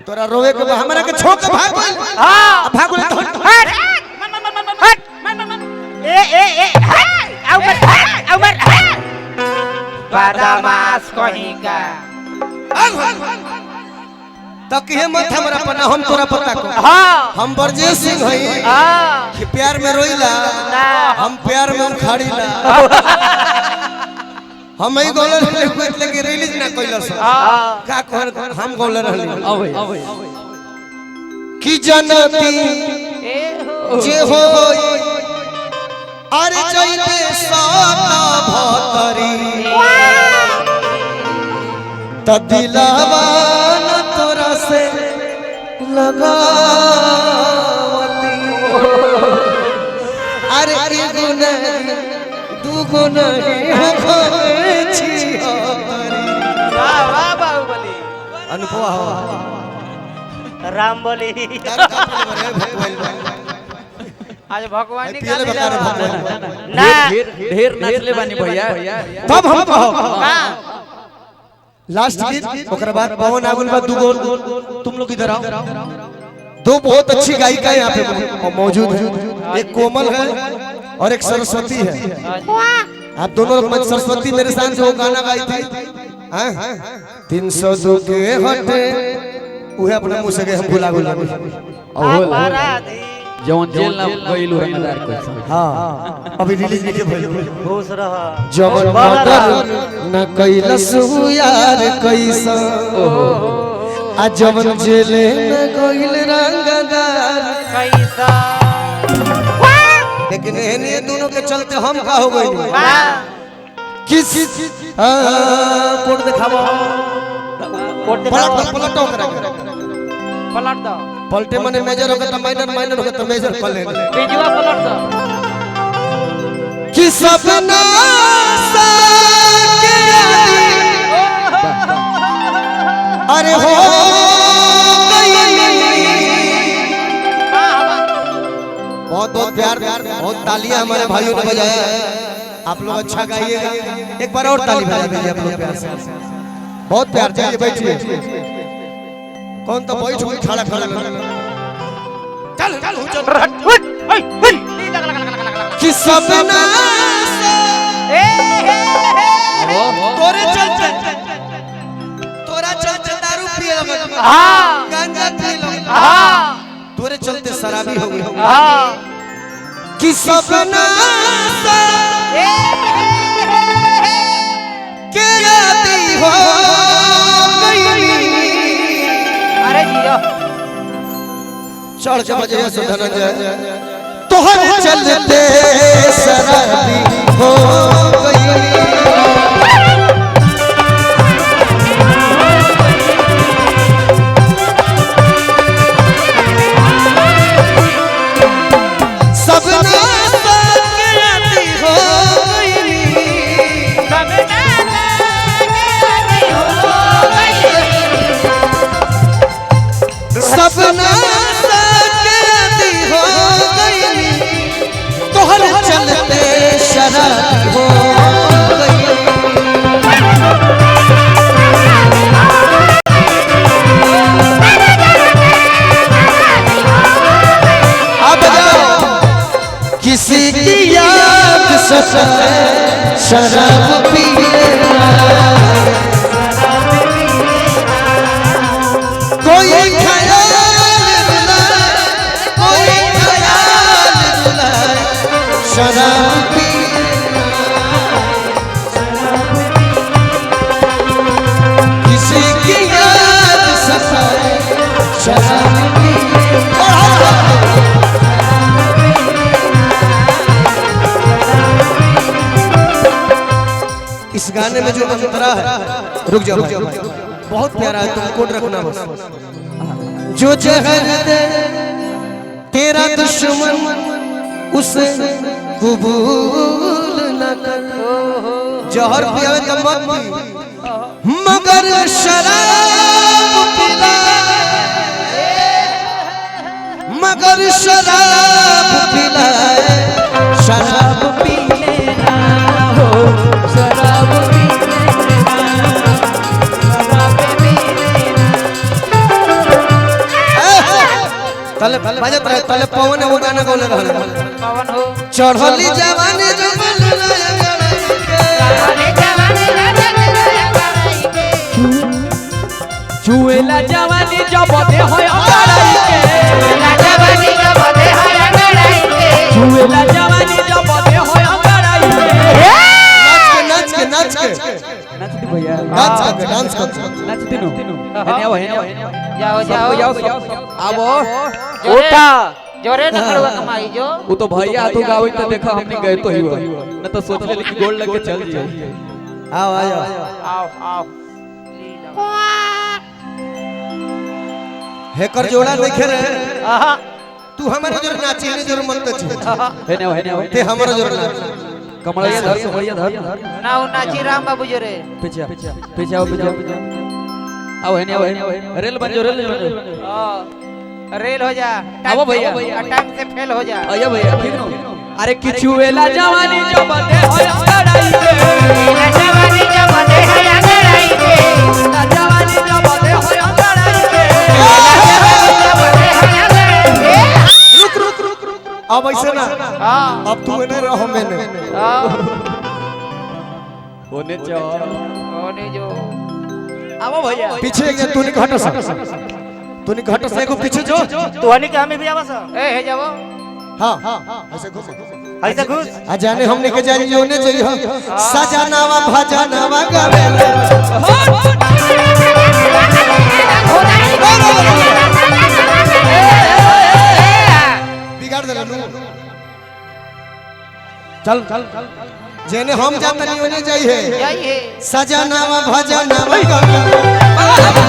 तोरा रोवे के हमरा के छोक भाग हां भाग हट हट ए आओ मत बदमाश कहीं का तकिए मत हमरा पना हम तोरा पता को हां हम बरजेश सिंह हई हां कि प्यार में रोइला हम प्यार में उखाड़ीला हम ही गोलर लेके रिलीज ना कइलस का कहन हम गोलर रहली कि जनती जे होई अरे जइते साता भतरी त दिलवा न तोरा से लगावती अरे एगो नहीं दूगो नहीं हो छी वाह वाह बाहुबली अनुभव राम बोली आज भगवान ने का ना ढेर नाचले बानी भैया तब हम कहो लास्ट गीत ओकर बाद पवन आगुल बाद दुगो तुम लोग इधर आओ दो बहुत अच्छी गायिका यहाँ पे मौजूद है एक कोमल है और एक सरस्वती है आप दोनों लोग सरस्वती मेरे साथ जो गाना गाई थी 302 के हटे उहे अपना मुंह से गए हम गुला गुला जवन जेल ना गइलू रंगदार को हां अभी रिलीज नहीं भइल खुश रह जवन मर्डर न कैलस यार कैसा आ जवन जेले न गइल रंगदार कैसा लेकिन ये दोनों के चलते हम का हो गइल किस कोड दिखाबो पलट करा पलट दो पलटे मने मेजर होगा तो माइनर माइनर होगा तो मेजर कर ले पेजवा पलट दो कि सपना के अरे हो बहुत बहुत प्यार बहुत तालियां हमारे भाइयों ने बजाया आप लोग अच्छा गाइएगा एक बार और ताली बजा दीजिए आप लोग प्यार से बहुत प्यार चाहिए बैठिए कौन तो बैठ हुई खड़ा खड़ा चल चल कि सपना तोरे चलते तोरा चलते दारू पिए लगे हां गांजा पिए लगे हां तोरे चलते शराबी हो गए हां कि सपना के राती हो अरे जियो चढ़ के बजे से धनंजय तोहर चलते शराबी हो गई सपना के हो गई तोहर चलते शराब हो गई अब जाओ किसी की याद सताए शराब पिए कोई शराबी किसी की याद सताए शराबी इस गाने में जो मंत्रा है रुक जाओ बहुत प्यारा है तुम कोड रखना बस जो जहर दे तेरा दुश्मन उसे कबूल न कर जहर पियावे तो मत पी मगर शराब पिलाए मगर शराब पिलाए शराब पी लेना हो शराब पी तले बजत रहे तले पवन वो गाना गौले रहल पवन हो चढ़ली जवानी जो चुएला जवानी जब दे होय अंगड़ाई के चुएला जवानी जब दे होय अंगड़ाई के नाच के नाचती भैया डांस कर नाचती नो हेने आओ जाओ जाओ आवो जोटा जोरे न खड़वा कमाई जो वो तो भैया तू गावे त देखा हमने गए तो ही न तो सोच ले कि गोल लग के चल जाए आओ आओ आओ आओ हेकर जोड़ा देखे रहे आहा तू हमारे जोर नाची ने जोर मत छी हेने आओ ते हमारा जोर नाच कमलैया धर कमलैया धर ना वो नाची राम बाबू जोरे पीछे आओ आओ हेने आओ रेल बन जो हां रेल हो जा आओ भैया टांग से फेल हो जा आया भैया ठीक नो अरे किचुएला जवानी जब दे होय अंगड़ाई के जवानी जब दे है अंगड़ाई के जवानी जब दे होय अंगड़ाई के रुक अब ऐसे ना हां अब तू ने रहो मैंने हां होने चो होने जो आओ भैया पीछे एक तू ने हट सा तू ने हट सा को पीछे जो तो हनी के हमें भी आवा सा ए हे जाओ हां ऐसे घुस ऐसे घुस आ जाने हमने के जानी जोने जोई हो सजनावा भजनावा गावे बिगाड़ देला नु चल जेने हम जात नहीं होने जाई है जाइए सजनावा भजनावा गावे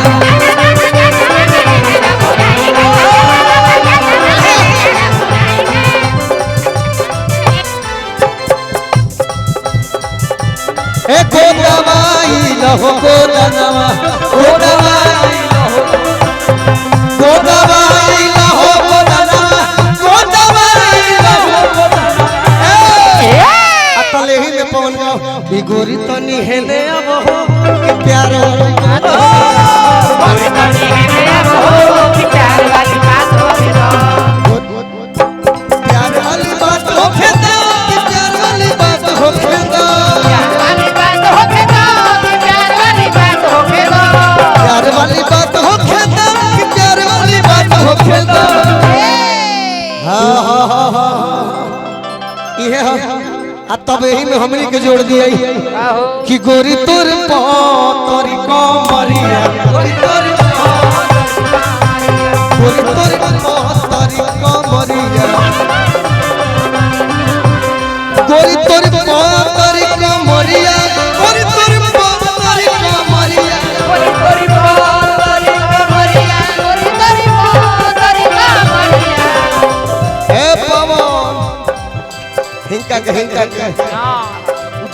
ए को दवाई लहो को दवा को दवाई लहो को दवाई लहो को दवा को दवाई लहो को दवा अतले ही में पवन गाओ ई गोरी तनी हेले अब हो कि प्यार गोरी तनी हेले अब हो कि प्यार वाली बात हो प्यार वाली बात हो खेदा कि प्यार वाली बात हो खेदा प्यार वाली बात हो खेदा कि प्यार वाली बात हो खेदा हां इहे हो आ तब यही में हमनी के जोड़ दिया कि गोरी तोर तोरी कमरिया गोरी तोर तोरी कमरिया गोरी तोर तोरी कमरिया गोरी तोर तोरी कमरिया ए पवन हिंका के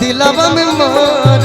दिलवा में मार